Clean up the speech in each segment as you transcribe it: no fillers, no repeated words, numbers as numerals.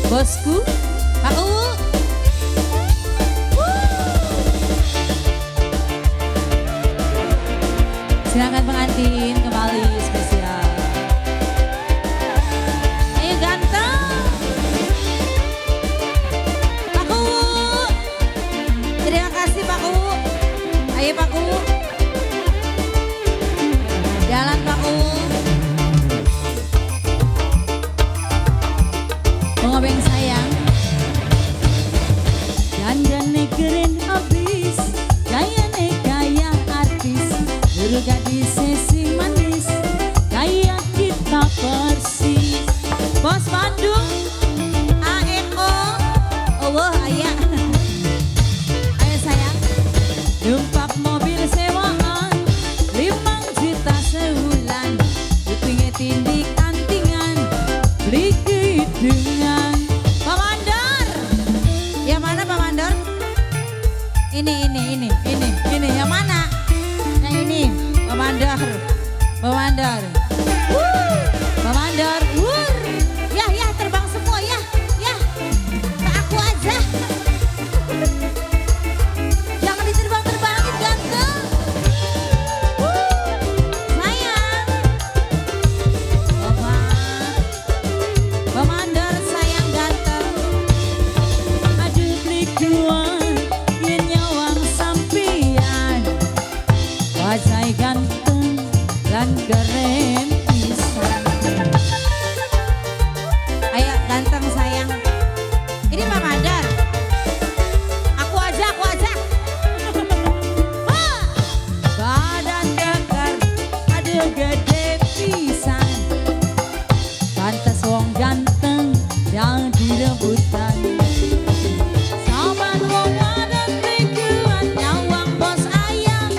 Bosku, aku silakan pengantin kembali spesial. Ayo ganteng, Pak Kuwu. Terima kasih Pak Kuwu. Ayo Pak Kuwu, jalan Pak Kuwu. Pengobeng sayang, dandannya keren habis, gayanya gaya artis, dulu gadis sesi manis, gaya kita persis. Bos Bandung, AMO, oh ayah, ayo sayang, numpak mobil sewaan, 5 juta sebulan, kupingnya tindik antingan, beli dengan Pak Mandor. Yang mana Pak Mandor? Ini yang mana? Yang ini Pak Mandor. Pak Mandor. Pak Mandor. Ya terbang semua ya. Ya. Ke aku aja. Jangan diterbang-terbangin ganteng. Sayang. Pak Mandor sayang ganteng. Aduh pelikuan yen nyawang sampian, wajah ganteng dan keren pisan. Ayo ganteng sayang. Ini Pak Mandor. Aku aja. Badan dakar, aduh gede pisan. Pantas wong ganteng yang direbutan. Saban wong adan rikuan nyawang bos ayam.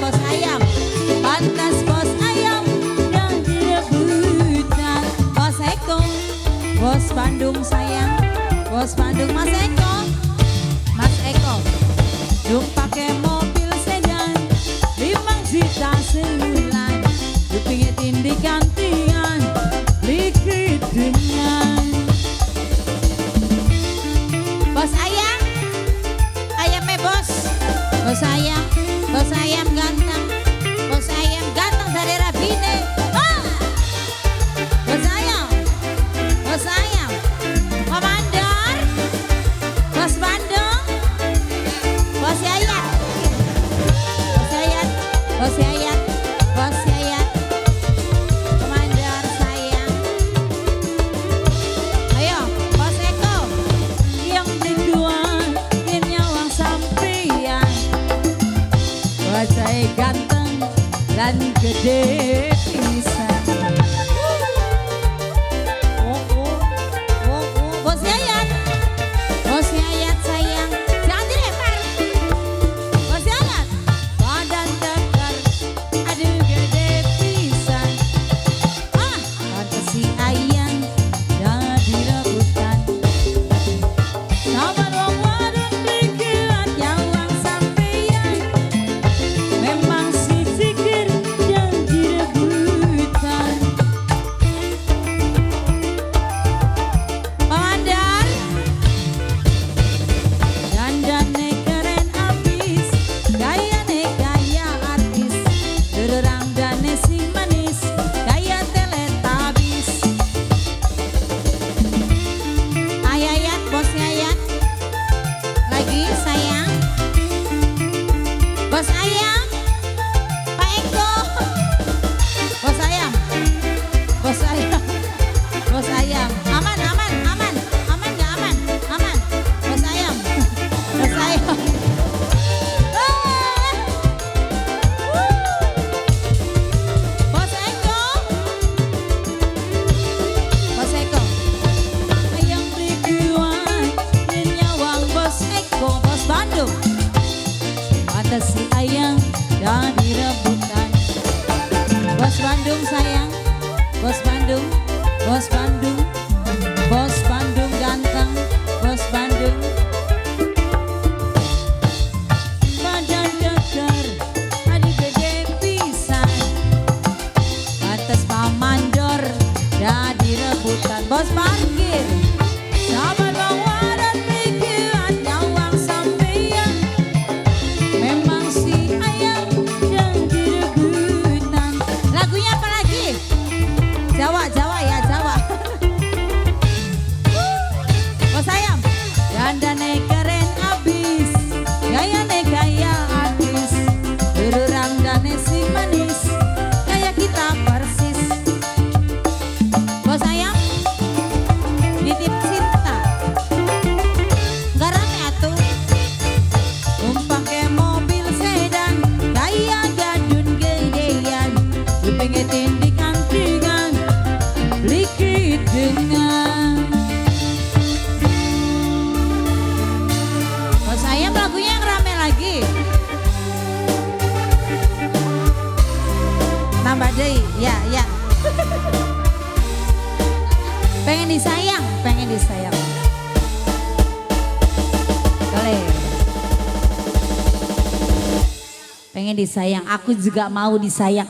Pantas bos ayam yang direbutan. Bos Eko, bos Bandung sayang. Bos Bandung Mas Eko. Dung pakai mobil sedan, 5 juta sebulan, kupingnya tindik gantian, likit dengan. Bos ayam, ayamnya bos ayam ganteng, bos ayam ganteng dari Rabine. Bos ayam, Pak Mandor, bos Bandung, bos Yayat, Pak Mandor sayang. Ayo, bos Eko, yang berduaan, yang nyawang sampian, wajah ganteng dan gede pisan. Bos Yayat sayang, jangan dilempar. Bos Yayat, badan dakar, aduh gede pisan. Pantas si ayang jadi rebutan. Sabar wong wadon pikiran nyawang sampeyan, memang si pikir dan direbutan. Pengen disayang, aku juga mau disayang.